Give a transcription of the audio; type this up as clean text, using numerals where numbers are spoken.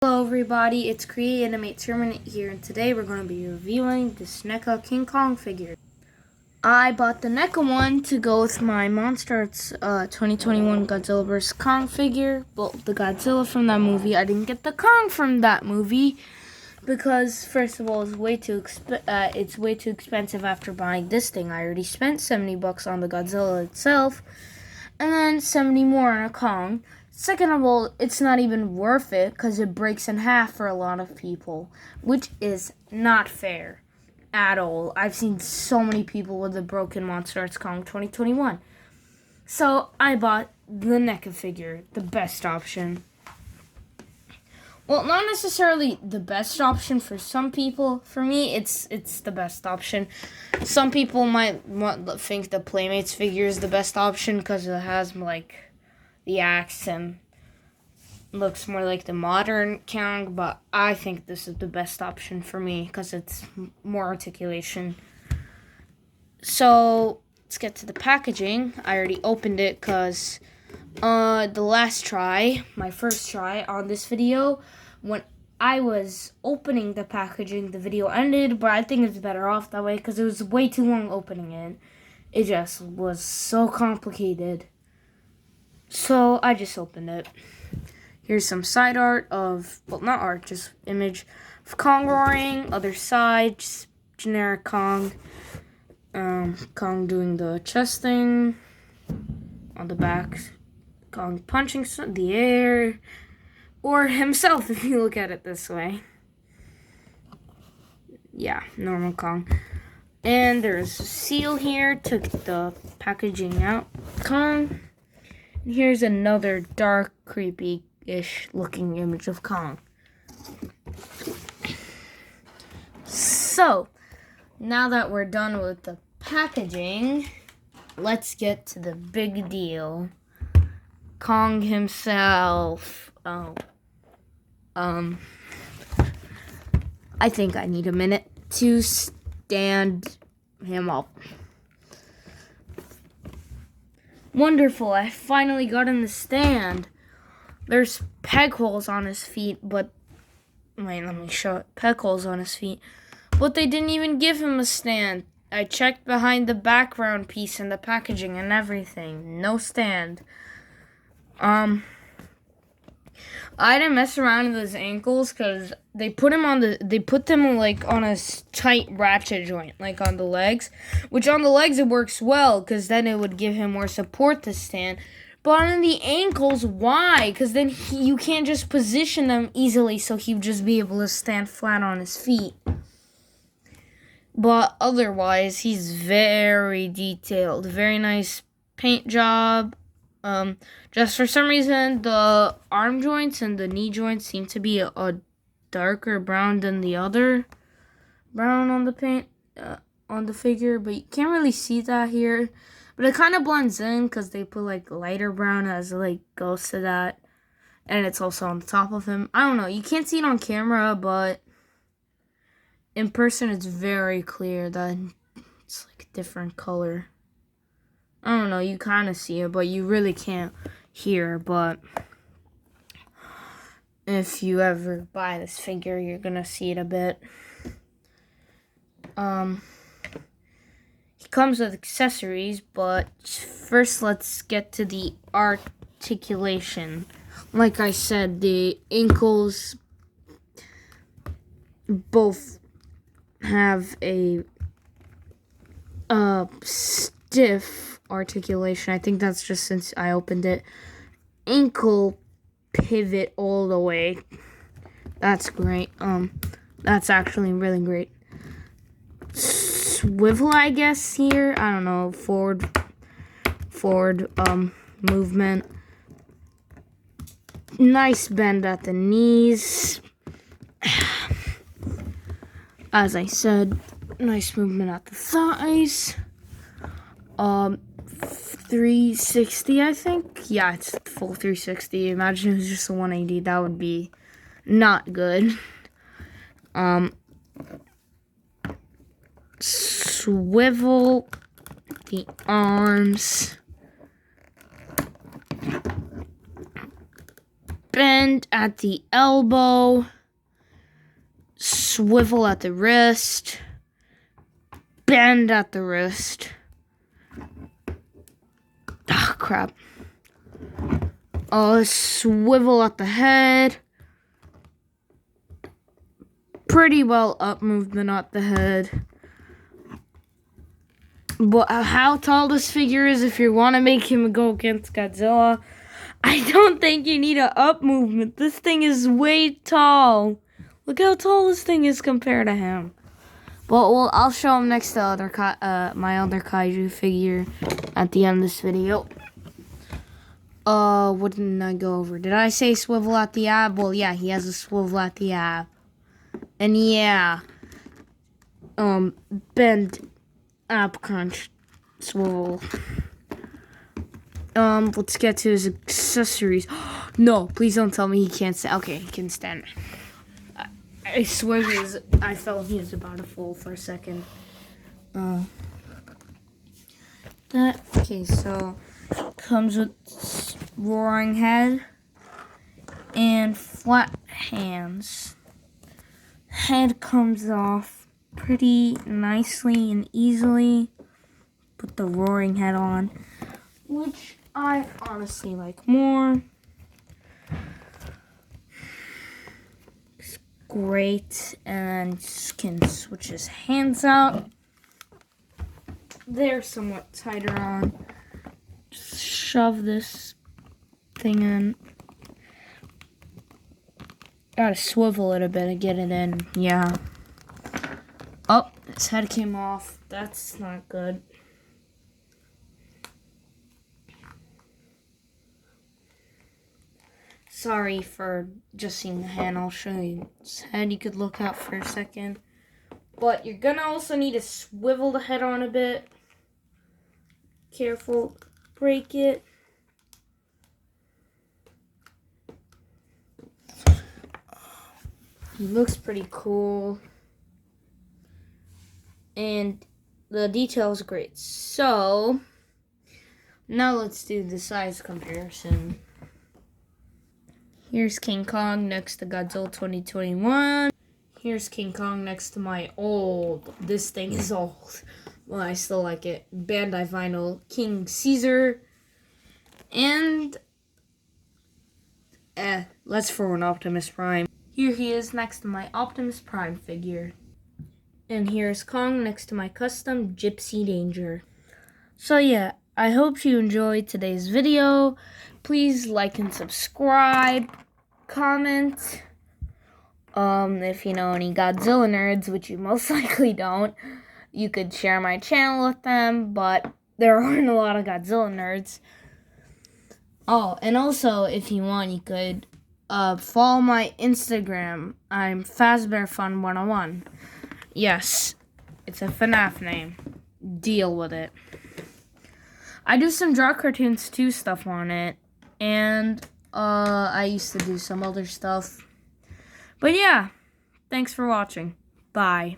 Hello everybody, it's Create Animate Terminate here, and today we're going to be reviewing this NECA King Kong figure. I bought the NECA one to go with my Monster Arts 2021 Godzilla vs. Kong figure. Well, the Godzilla from that movie. I didn't get the Kong from that movie because, first of all, it's way too expensive after buying this thing. I already spent $70 on the Godzilla itself, and then 70 more on a Kong. Second of all, it's not even worth it because it breaks in half for a lot of people, which is not fair at all. I've seen so many people with a broken Monster Arts Kong 2021. So I bought the NECA figure, the best option. Well, not necessarily the best option for some people. For me, it's the best option. Some people might think the Playmates figure is the best option because it has the axe and looks more like the modern Kong, but I think this is the best option for me because it's more articulation. So let's get to the packaging. I already opened it because the last try, my first try on this video, when I was opening the packaging, the video ended, but I think it's better off that way because it was way too long opening it. It just was so complicated. So I just opened it. Here's some side art of, well, not art, just image of Kong roaring. Other side, just generic Kong. Kong doing the chest thing. On the back, Kong punching the air. Or himself, if you look at it this way. Yeah, normal Kong. And there's a seal here. Took the packaging out. Kong. And here's another dark, creepy-ish looking image of Kong. So, now that we're done with the packaging, let's get to the big deal. Kong himself. I think I need a minute to stand him up. Wonderful, I finally got in the stand. There's peg holes on his feet, but wait, let me show it. Peg holes on his feet, but they didn't even give him a stand. I checked behind the background piece and the packaging and everything. No stand. I didn't mess around with his ankles because they put them on a tight ratchet joint, like on the legs. Which on the legs it works well because then it would give him more support to stand. But on the ankles, why? Because then you can't just position them easily, so he would just be able to stand flat on his feet. But otherwise, he's very detailed, very nice paint job. Just for some reason, the arm joints and the knee joints seem to be a darker brown than the other brown on the paint, on the figure, but you can't really see that here. But it kind of blends in because they put lighter brown as goes to that, and it's also on the top of him. I don't know, you can't see it on camera, but in person it's very clear that it's a different color. I don't know, you kind of see it, but you really can't hear. But if you ever buy this figure, you're gonna see it a bit. He comes with accessories, but first let's get to the articulation. Like I said, the ankles both have a stiff articulation. I think that's just since I opened it. Ankle pivot all the way. That's great. That's actually really great. Swivel, I guess, here. I don't know. Forward movement. Nice bend at the knees. As I said, nice movement at the thighs. 360, I think. Yeah, it's full 360. Imagine it was just a 180. That would be not good. Swivel the arms. bend at the elbow, swivel at the wrist, bend at the wrist. Ah, crap. Swivel at the head. Pretty well up movement at the head. But how tall this figure is, if you want to make him go against Godzilla, I don't think you need an up movement. This thing is way tall. Look how tall this thing is compared to him. Well, I'll show him next to my other kaiju figure at the end of this video. What didn't I go over? Did I say swivel at the ab? Well, yeah, he has a swivel at the ab. And yeah, bend, ab crunch, swivel. Let's get to his accessories. No, please don't tell me he can't stand. Okay, he can stand. I swear I felt he was about to fall for a second. Okay, so comes with roaring head and flat hands. Head comes off pretty nicely and easily. Put the roaring head on, which I honestly like more. It's great, and can switch his hands out. They're somewhat tighter on. Just shove this thing in. Gotta swivel it a bit to get it in. Yeah. Oh, his head came off. That's not good. Sorry for just seeing the hand. I'll show you his head. You could look out for a second. But you're gonna also need to swivel the head on a bit. Careful, break it. He looks pretty cool. And the detail is great. So, now let's do the size comparison. Here's King Kong next to Godzilla 2021. Here's King Kong next to my old, this thing is old, well, I still like it, Bandai Vinyl King Caesar. And, let's throw an Optimus Prime. Here he is next to my Optimus Prime figure. And here's Kong next to my custom Gypsy Danger. So yeah, I hope you enjoyed today's video. Please like and subscribe, comment. If you know any Godzilla nerds, which you most likely don't, you could share my channel with them, but there aren't a lot of Godzilla nerds. Oh, and also, if you want, you could follow my Instagram. I'm FazbearFun101. Yes, it's a FNAF name. Deal with it. I do some Draw Cartoons 2 stuff on it, and I used to do some other stuff. But yeah, thanks for watching. Bye.